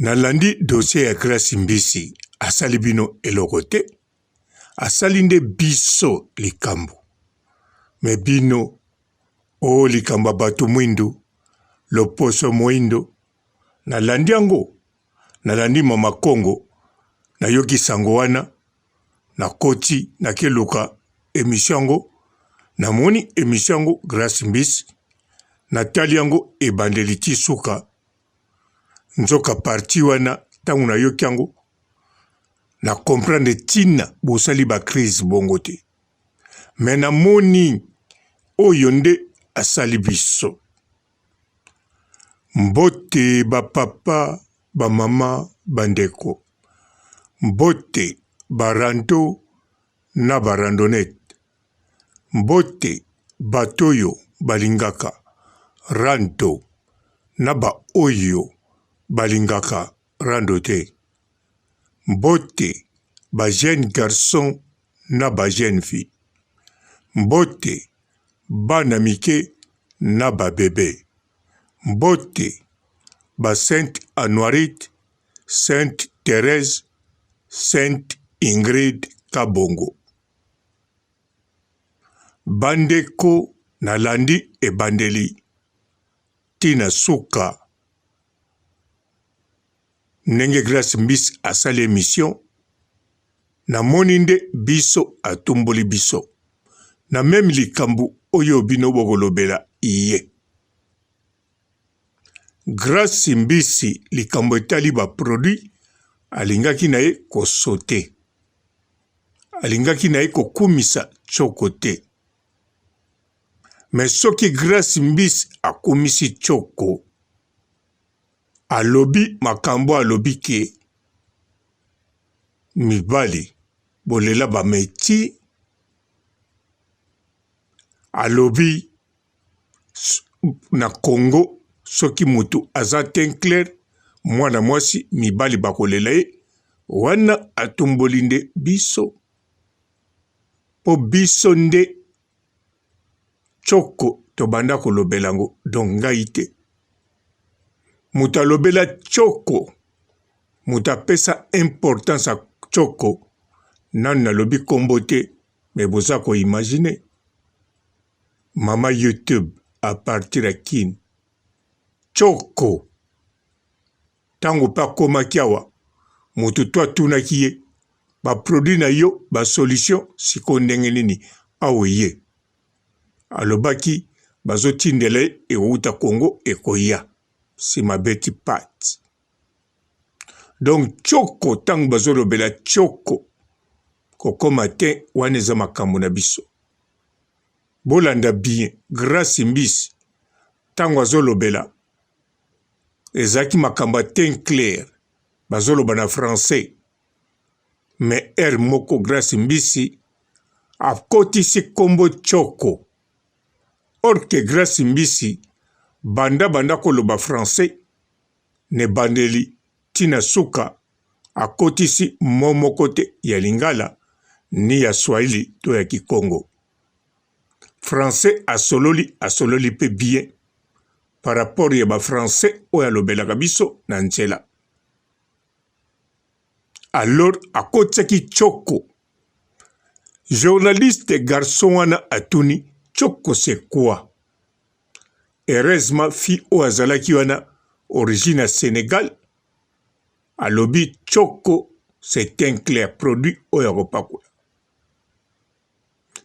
Nalandi dossier ya Grace Mbisi asali bino eloko te, asali nde biso likambo. Me bino o likambo bato mwindu, loposo mwindo, nalandi yango, nalandi mama Kongo, na yoki sango wana, na koti, na keluka emission yango, na moni emission yango Grace Mbisi, na tali yango ebandeli ti suka, nzoka parti wana tangu na yoki yango, na comprendre tina bosali ba crise bongo te. Mais na moni oyo nde asali biso. Mbote ba papa, ba mama, bandeko. Mbote barando na barandonete. Mbote batoyo balingaka rando na ba oyo balingaka rando te. Mbote ba jeune garçon na ba jeune fille. Mbote bana mike na ba bébé. Mbote ba Sainte Anoirite, Sainte Thérèse, Sainte Ingrid Kabongo. Bandeko nalandi ebandeli tina suka nenge Grace Mbisi asali émission na moni nde biso atumboli biso na même likambu oyo bino bogolobela iye. Grace Mbisi likambo etali ba produit alingaki na ye kosote, alingaki na ye kokumisa choko te. Mais soki Grace Mbisi akumisi choko, alobi makambo alobi ke mibali bolela ba meti, alobi na Congo soki mutu aza teint clair mwana mwasi mibali bakolela ye, wana atumboli nde biso po biso nde choko tobanda kolobela ngo donc ngai te. Mutu alobela choko, mutu apesa importance a choko, nanu nalobi kombo te, mais boza ko imagine mama YouTube à partir à kin choko tango pa koma kiawa mutu to atunaki ye ba produit na yo ba solution siko ndenge nini awoye alobaki bazotindele euta Congo ekoya si mabeti pat. Donc choko tango bazolobela choko kokoma te wana eza makambo na biso. Bolanda bien Grace Mbisi tango azolobela ezaki makambo teint clair bazoloba na français, mais moko Grace Mbisi akotisi kombo choko. Or que Grace Mbisi banda koloba français ne bandeli tina suka akotisi momoko te ya lingala ni ya swahili to ya kikongo. Français asololi pe bien par rapport ya ba français oyo alobelaka biso na nzela. Alors akotisaki choko. Journaliste garçon wana atuni choko c'est quoi? Heureusement fi o azalaki wana origine Sénégal alobi choko c'est un clair produit oyo akopakola.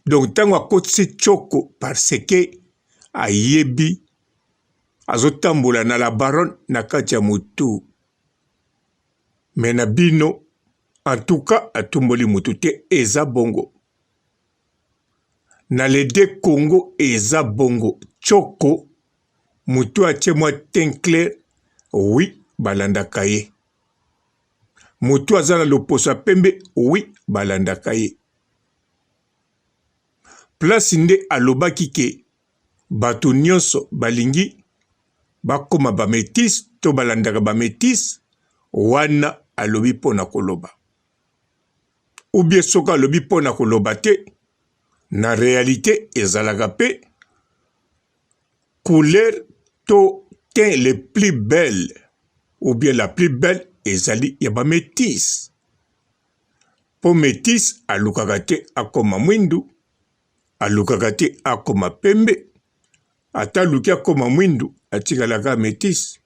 Donc tango akotisi choko parce que ayebi azotambola na la baronne na kati ya mutu. Mais na bino en tout cas atumboli mutu te eza bongo. Na les deux Congo eza bongo. Choko mutu atie mwa teint clair, oui balandaka ye. Mutu aza na loposo pembe, oui balandaka ye. Place nde alobaki ke bato nyonso balingi bakoma ba métis to balandaka ba métis, wana alobi pona koloba. Ou bien soka alobi pona koloba te, na réalité ezalaka pe couleur to teint les plus belles ou bien la plus belle ezali ya ba métis. Po métis alukaka te akoma mwindu, alukaka te akoma pembe, ata luki akoma mwindu atikalaka métis,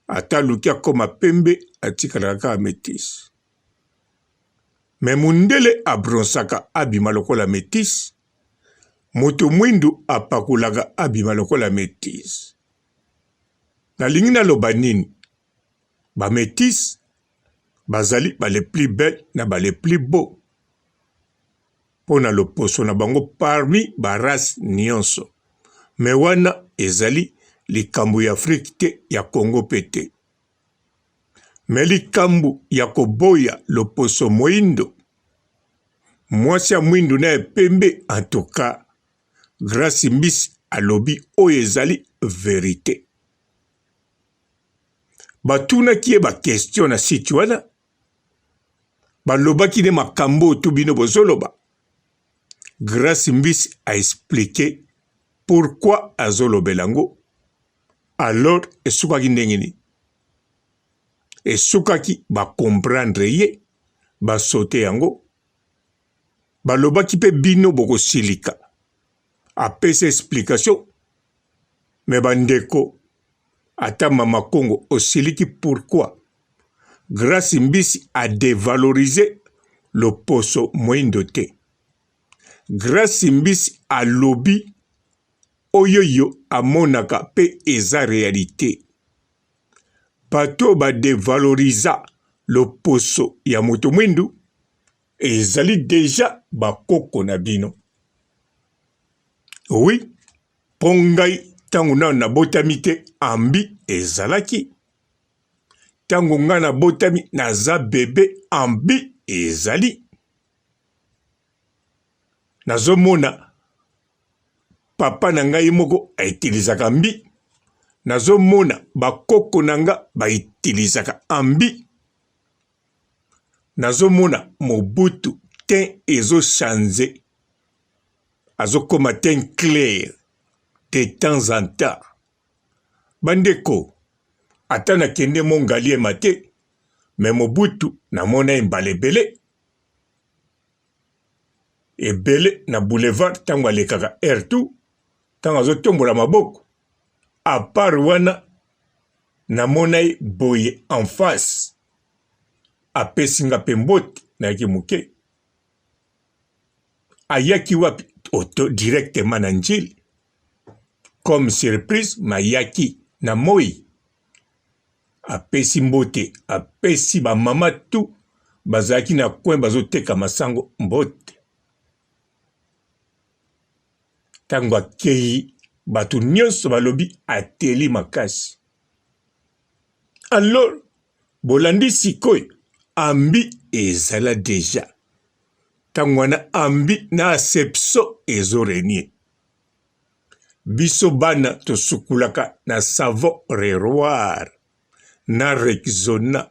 ata luki akoma pembe atikalaka métis. Me mundele abronsaka abima lokola métis, moto mwindu apakulaka abima lokola métis. Nalingi naloba nini? Ba métis bazali ba les plus belles na ba les plus beaux. Pona loposo na bango parmi ba race nyonso. Me wana ezali likambo ya Afrique te ya Congo pete. Me likambo ya koboya loposo moindo. Mwasi ya mwindu na pembe en tout cas. Grace Mbisi alobi oyo ezali vérité. Batuna kie ba question na site wana. Baloba ki ne makambo to bino bozoloba. Grace Mbisi a expliqué pourquoi azolobelango. Alors esukaki ndengeni. Esukaki ba comprendre ye, ba sauter yango. Baloba ki pe bino boko silika. Apesa explication. Me bandeko ata mama Congo osiliki pourquoi Grace Mbisi a dévalorisé le poso moindo te. Grace Mbisi a lobby oyoyo amonaka pe eza réalité. Bato ba dévalorisa le poso ya moto mwindu ezali déjà bakoko na bino. Oui, pongai tangu na botami te ambi ezalaki. Tangu nga na botami naza bebe ambi ezali. Nazomona papa na ngai moko aitilizaka ambi. Nazomona bakoko na nga baitilizaka ambi. Nazomona Mobutu ten ezo chanze. Azokoma ten clair de temps en temps. Bandeko, ata na kende mongali emate, me Mobutu na mona embalebele. Ebele na boulevard tango alekaka R2, tango azotombola maboko. A part wana, na mona boye en face. Apesinga pembote na yaki muke. Ayaki wapi auto directement na njili. Comme surprise, mayaki na moi. Apesi mbote, apesi ba mama tu, bazaki na kwen bazoteka masango mbote. Tango akei, batu nyonso balobi ateli makasi. Alors, bolandi sikoy, ambi ezala deja. Tango wana ambi na asepso ezorenie. Biso bana to sukulaka na savon reroir. Na Rexona.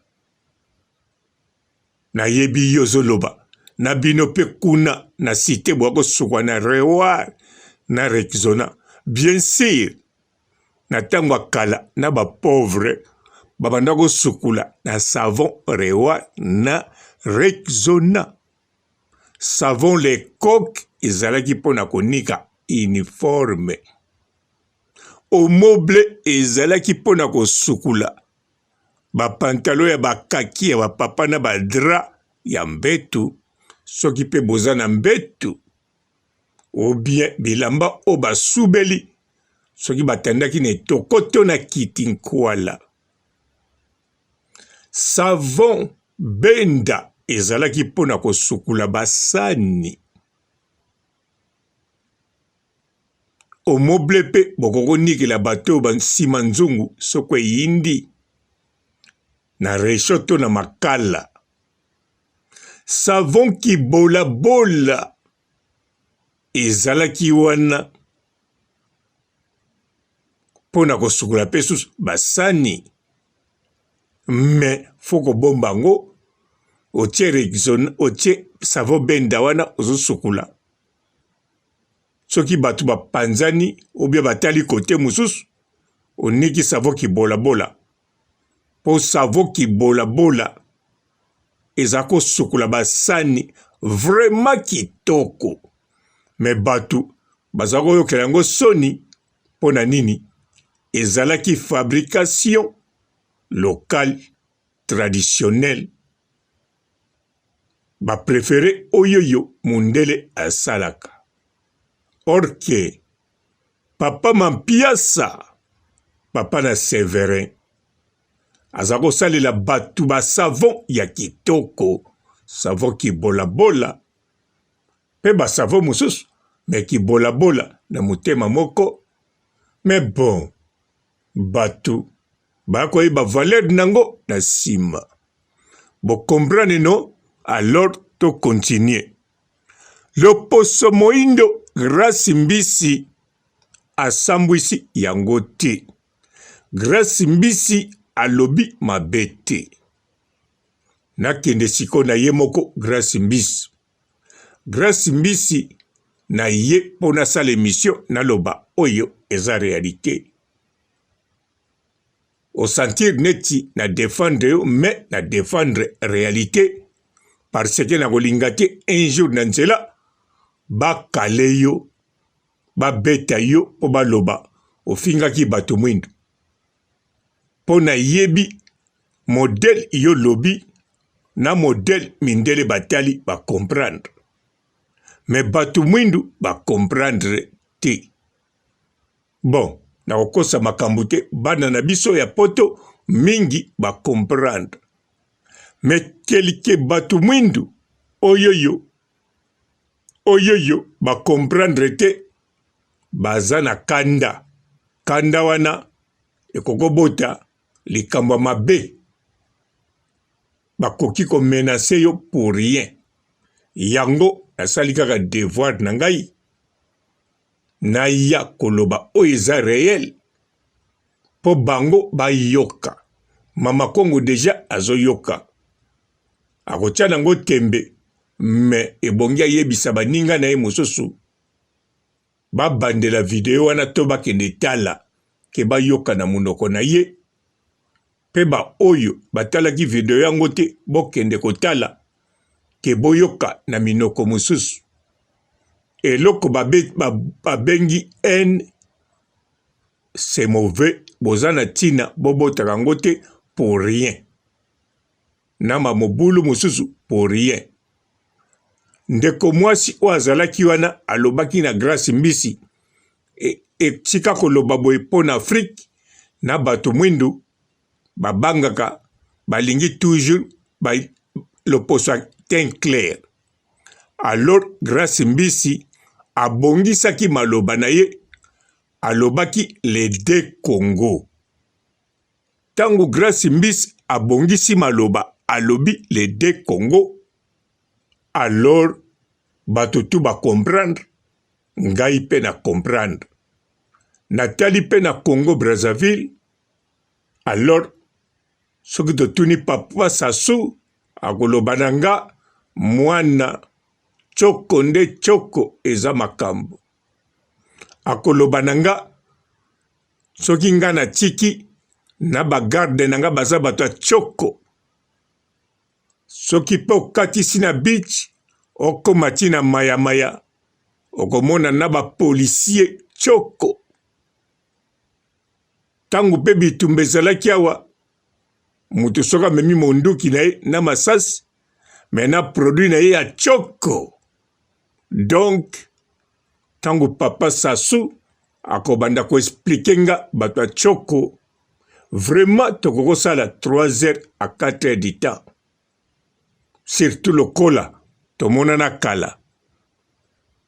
Na yebi yozoloba. Na binope kuna na cité boako sukwa na reroir. Na Rexona. Bien sûr. Na tango akala na ba pauvre. Babandako sukula na savon reroir na Rexona. Savon les coques ezalaki pona konika uniforme. Au meuble ezalaki pona ko sukula. Ba pantalon ya ba kaki ya ba papa na ba dra ya mbetu. Soki pe boza na mbetu. Ou bien bilamba o ba soubeli. Soki batandaki ne tokoto na kiti nkwala. Savon benda ezalaki pona ko sukula basani. O meuble pe bokoko nikela bato ba nsima nzungu sokwe yindi. Na reshoto na makala. Savon ki bola bola. Ezalaki wana. Pona ko sukula pe sus basani. Me foko bombango. Otie Rexona, otie savon benda wana ozo sukula. Soki batu ba panzani ou bien batali kote mususu. Oniki savon ki bola bola. po savo ki bola bola ezako sukula basani vraiment kitoko. Me batu bazako yokela yango soni pona nini ezalaki fabrication locale traditionnelle. Ba préféré oyoyo mundele asalaka. Or que papa Mampiasa, papa na Séverin, azako salela batu ba savon ya kitoko, savon ki bola bola, pe ba savon mususu, mais ki bola bola na mutema moko. Mais bon, batu bako ba valeur nango na sima. Bo comprendre no, alors to continuer. Le poso moindo Grace Mbisi asambwisi yango te. Grace Mbisi alobi mabe te. Nakende siko na ye moko Grace Mbisi. Grace Mbisi na ye pona sala émission na loba oyo eza réalité. Au sentir neti na défendre yo, mais na défendre réalité. Parce que na kolingate un jour na nzela ba kale yo, ba beta yo po ba loba ofinga ki bato mwindu. Po na yebi modèle yo lobi na modèle mindele batali ba comprendre. Mais bato mwindu ba comprendre te. Bon, na okosa makambo te bana na biso ya poto mingi ba comprendre. Mais kelike batu mwindu oyoyo ba comprendre te baza na kanda wana ekokobota likambo mabe bakoki ko menacer yo pour rien. Yango asali kaka devoir na ngai na ya koloba oyo eza réel po bango bayoka. Mama Kongo deja azoyoka. Akotia nango tembe, me ebongi ayebisa baninga na ye mosusu babande la video wana to bakende tala ke bayoka na munoko na ye. Pe ba oyo batalaki video yango te bokende kotala ke boyoka na minoko mosusu. Eloko babengi haine, c'est mauvais, bozana tina bobotaka ngo te pour rien. Nama mobulu mususu pour rien. Ndeko mwasi oazalaki wana alobaki na Grace Mbisi tika koloba boye pona Afrique na bato mwindu babangaka balingi toujours le poso teint clair. Alors Grace Mbisi abongisaki maloba na ye alobaki les deux Congo. Tango Grace Mbisi abongisi maloba alobi les deux Congo, alors bato tu ba comprendre, ngai pe na comprendre. Natali pe na Congo Brazzaville, alors soki to tuni papa Sassou akoloba nanga mwana choko nde choko eza makambo. Akoloba nanga soki nga na tiki na bagarde nanga baza bato choko. Soki pe okatisi na beach okomati na maya okomona na ba policier choko. Tangu pe bitumba ezalaki awa mutu soka memi monduki na ye na masasi me na produit na ye ya choko. Donc tangu papa Sassou akobanda ko expliquer nga bato choko, vraiment tokoko sala 3 heures à 4 heures du temps. Surtout le kola, tomona na kala.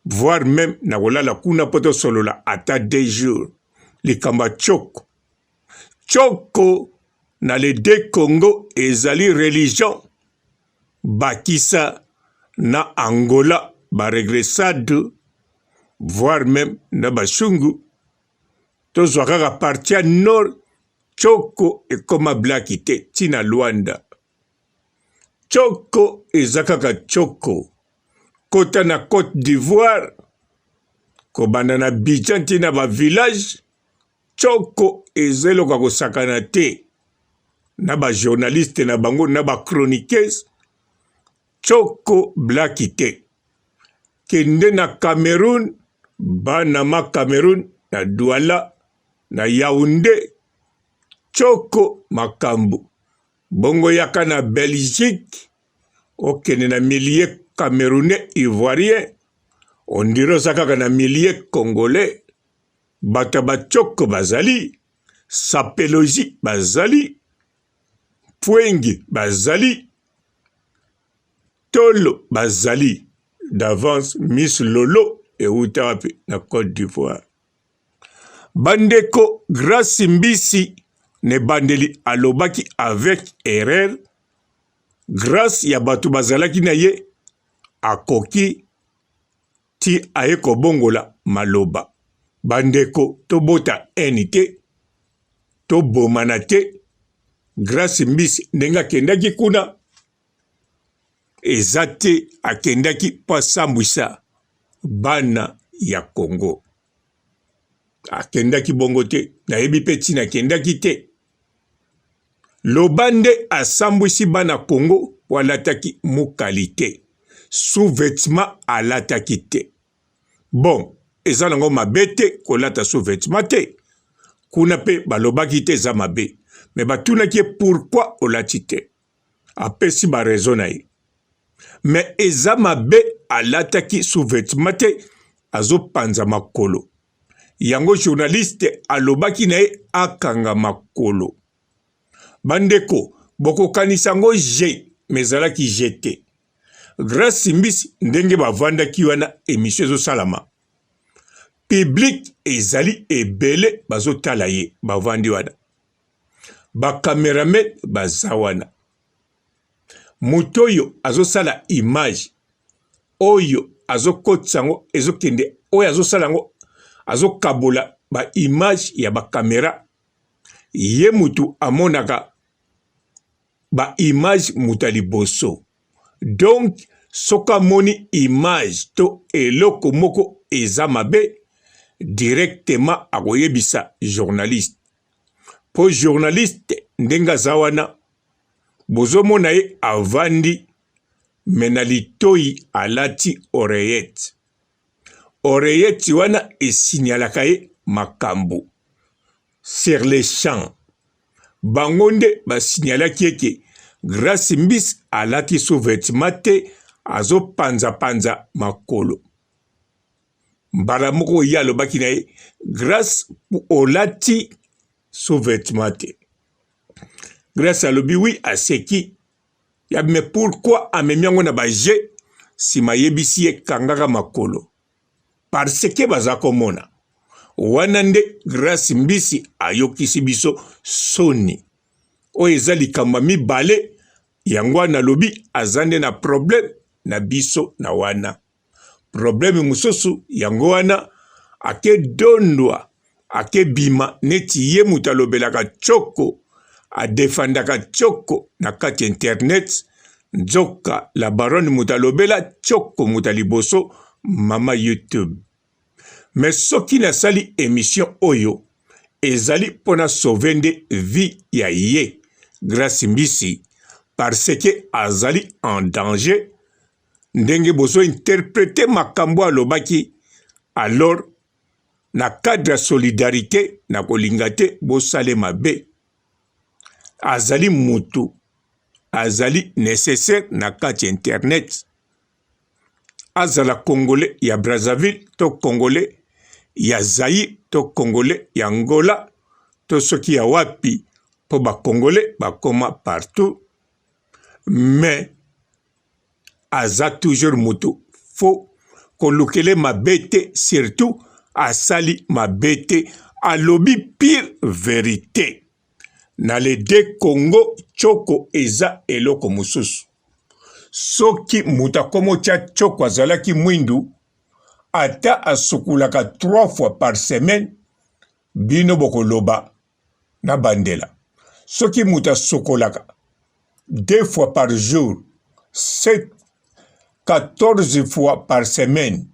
Voire même na kolala kuna poto solola ata 2 jours. Likamba choko. Choko na les deux Congo ezali religion. Bakisa na Angola ba regressade. Voire même na bashungu. Tozwaka partia nord. Choko e koma blakite tina Luanda. Choko ezakaka choko. Kota na Côte d'Ivoire. Kobanda na Abidjan tina ba village. Choko ezeloka kosakana te. na ba journaliste na bango na ba chroniqueuse Tchoko Blaki te. Kende na Cameroun, bana ma Cameroun, na Douala, na Yaoundé, Tchoko makambu. Bongo yaka na Belgique, okene na milliers Camerounais Ivoiriens, on dirait kaka na milliers Congolais, bataba Tchoko bazali, Sapeloji bazali, Pwengi bazali, Tolo bazali. D'avance, Miss Lolo et Outapi, na Côte d'Ivoire. Bandeko, grâce Mbisi, ne bandeli alobaki avec erreur, grâce ya batu bazalaki na ye, akoki, ti aye kobongola maloba. Bandeko, to bota enite, to bomanate, grâce Mbisi, nenga kendaki kuna, ezate akendaki pa sambwisa bana ya Congo. Akendaki bongo te, na yebi peti na kendaki te. Lobande asambwisi bana Congo walataki mukalite. Sous-vêtement alataki te. Bon, eza nango mabe te kolata sous-vêtement te. Kuna pe balobaki te eza mabe. Me batunaki pourquoi olati te. Apesi ba raison na ye. Mais eza mabe alataki sous-vêtement te azo panza makolo. Yango journaliste alobaki na ye akanga makolo. Bandeko, boko kanisango je, mezalaki jete. Grâce Mbisi ndenge bavandaki wana émission ezo salama. Public ezali ebele bazo tala ye bavandi wana. Ba cameraman baza wana. Mutoyo azo sala image. Oyo azo kotsango ezo kende. Oyo azo salango azo kabola ba image ya ba kamera. Ye mutu amonaka ba image mutaliboso. Donc soka moni image to eloko moko eza mabe directement akoyebisa journaliste. Po journaliste ndenga zawana bozo mona ye avandi menalitoi alati oreillette. Oreillette wana esignalaka ye makambo. Sur les champs. Bangonde basignalaki eke grâce Mbisi alati sous-vêtement te azo panza makolo. Mbala moko ya lobaki na ye grâce olati sous-vêtement te. Grâce à l'obi, oui, à ce qui. Mais pourquoi amemiango na baje si mayebisi ye kangaka makolo? Parce que bazako mona. Wanande grâce Mbisi ayokisi biso soni. O ezali kamba mibale yango na lobi azande na problème na biso na wana. Problème mususu yango wana ake dondwa ake bima neti ye mutalobelaka Tchoko a defandaka Tchoko na kati internet nzoka la baronne mutalobela Tchoko mutaliboso mama YouTube. Mais soki na sali émission oyo ezali pona sauvende vie ya ye grâce Mbisi parce que azali en danger ndenge bozo interpréter makambo alobaki alors na cadre ya solidarité na kolinga te bosale mabe. Azali mutu, azali nécessaire na kati internet. Azala Congolais ya Brazzaville, to Congolais ya Zaïre, to Congolais ya Angola, to soki ya wapi, po ba Congolais bakoma partout. Mais aza toujours mutu. Faut kolukele mabete, surtout asali mabete, alobi pire vérité. Na le de Congo, Tchoko eza eloko mususu. Soki mutakomo tia Tchoko azalaki mwindu, ata asukulaka 3 fois par semaine, bino bokoloba na bandela. Soki mutasukulaka 2 fois par jour, 14 fois par semaine,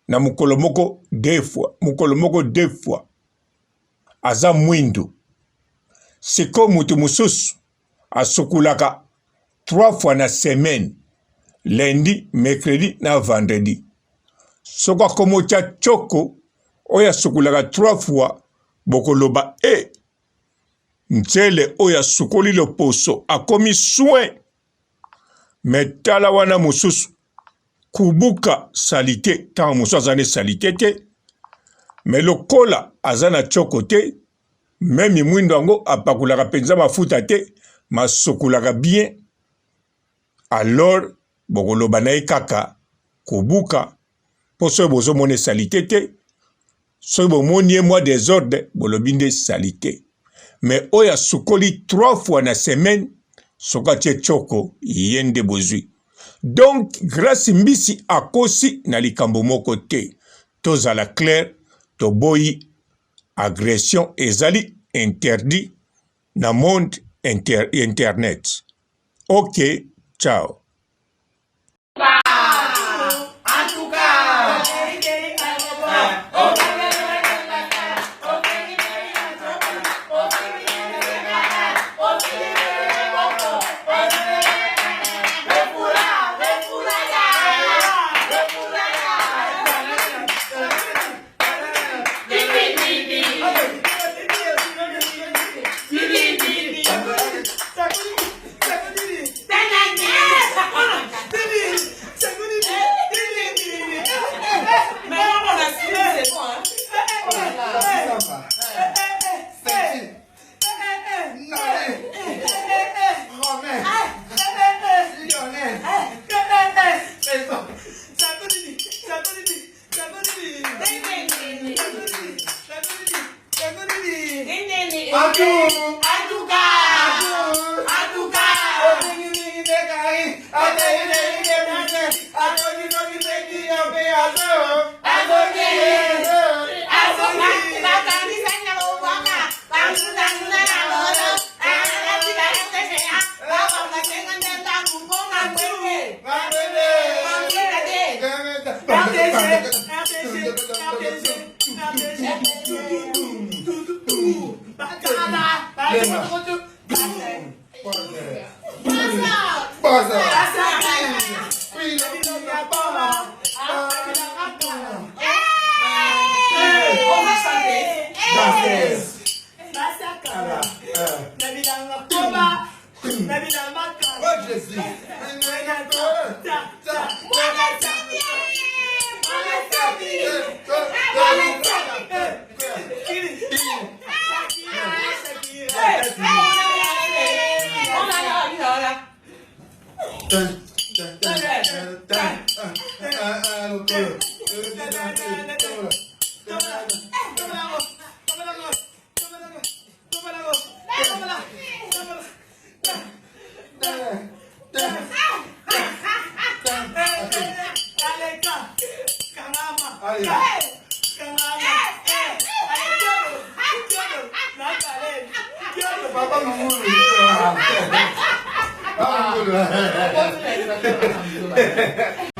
na mukolomoko 2 fois, mukolomoko 2 fois, aza mwindu. Siko mutu mususu asukulaka 3 fois na semaine, lundi, mercredi na vendredi. Soko komocha choko oya sukulaka 3 fois bokoloba nchele oya sukoli le poso akomi soin metala wana mususu kubuka salite tan mususu azane salite te me lokola azana choko te memi mwindo ango apakulaka penza mafuta te masukulaka bien alors bokoloba na kaka kubuka poso bozo mone salite te so bomoni moi désordre bolobinde salite mais oya sukoli 3 fois na semaine soka tie choko yende bozui donc grâce mbisi akosi na likambo moko te tozala clair to boyi agression ezali interdit na monde internet. Ok, ciao.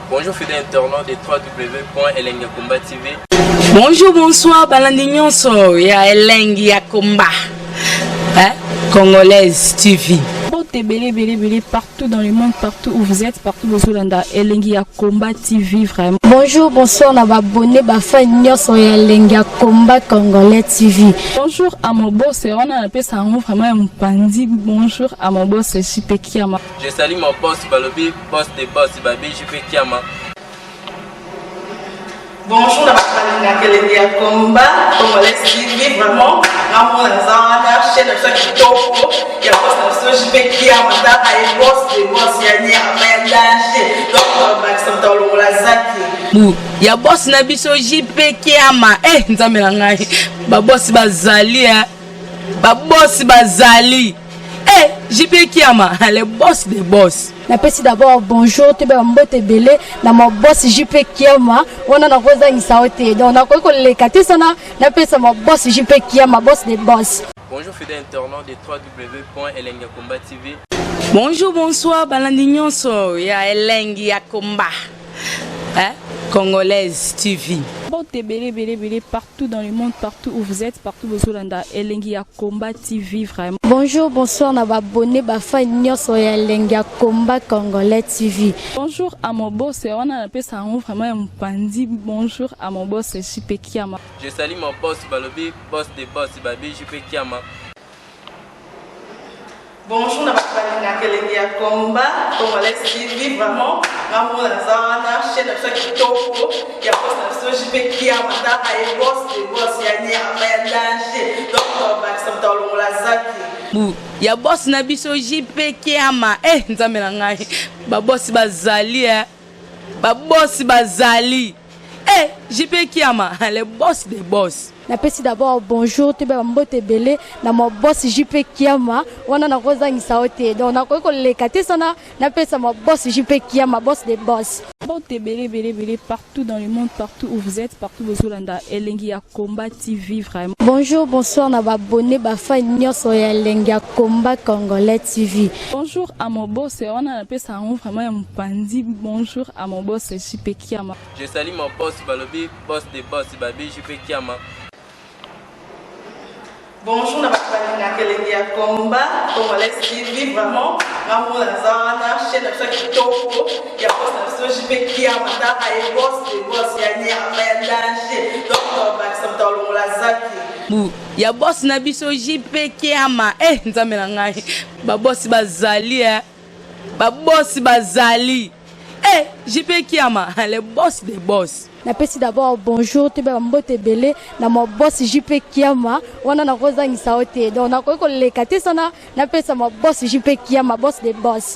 Bonjour fidèles internautes de www.elengiakomba TV. Bonjour, bonsoir, balandignon so ya Elengiakomba, Congolaise TV. Belé partout dans le monde, partout où vous êtes, partout où vous êtes, Elengiakomba TV vraiment. Bonjour, bonsoir, on a abonné fan sur Elengiakomba Congolais TV. Bonjour à mon boss, on a appelé ça vraiment un pandi. Bonjour à mon boss, JP Kiama. Je salue mon boss Balobi, boss des boss Babi, JP Kiama. Bonjour, Elengiakomba Congolais TV vraiment. Ramon Lazana, chaîne de ceux qui topo, il y a pas de JP Kiama, il boss des boss, il y a un danger. Donc, Maxime Tolo Lazaki. Il y a boss Nabiso JP Kiama, Nzamelangai, Babos Bazali, Babos Bazali. JP Kiama, le boss des boss. Na pesi d'abord bonjour, tu peux mbote belé, na mon boss JP Kiama, on a na rosa insaote. Donc on a quoi les katisana, na pesi mon boss JP Kiama, boss des boss. Bonjour fidèles internautes de www.elengiakomba TV. Bonjour, bonsoir, balandignon so ya Elengiakomba, Congolaise TV. Bon, belé, partout dans le monde, partout où vous êtes, partout où vous êtes, Elengia Combat TV, vraiment. Bonjour, bonsoir, na abonné, bafa nyonso ya Elengia Combat Congolais TV. Bonjour à mon boss, on a appelé ça vraiment un pandi. Bonjour à mon boss, JP Kiama. Je salue mon boss Balobi, boss des boss, Babi JP Kiama. Bonjour, na Elengia Combat Congolais TV, vraiment. Maman Lazana, chaîne de qui topo, il y a boss de JP Kiama, et boss des boss, il y a ni à danger. Donc, on va se mettre dans la zaki. Ya boss na biso JP Kiama. Nzambe na ngai. Ba boss bazali Ba boss bazali. JP Kiama, le boss des boss. Napesi d'abord bonjour, tu peux mbote belé na mon boss JP Kiama, wana na kozangisa ote. Donc na ko lekate sana, napesa mon boss JP Kiama, boss des boss. Bon, belé, partout dans le monde, partout où vous êtes, partout où vous êtes, Elengia Combat TV, vraiment. Bonjour, bonsoir, na abonné, bafa nyonso ya Elengia Combat Congolais TV. Bonjour à mon boss, on a appelé ça vraiment un pandi. Bonjour à mon boss, JP Kiama. Je salue mon boss Balobi, boss des boss, Babi JP Kiama. Bonjour, na Elengia Combat Congolais TV, vraiment. Maman Lazana, chaîne de qui topo, il y a boss de JP Kiama, et boss des boss, il y a ni à danger. Donc, on va se mettre dans la zaki. Ya boss na biso JP Kiama. Nzambe na ngai. Ba boss bazali Ba boss bazali. JP Kiama, le boss des boss. Napesi d'abord bonjour, tu peux mbote belé na mon boss JP Kiama, wana na kozangisa ote. Donc na ko lekate sana, napesa mon boss JP Kiama, boss des boss.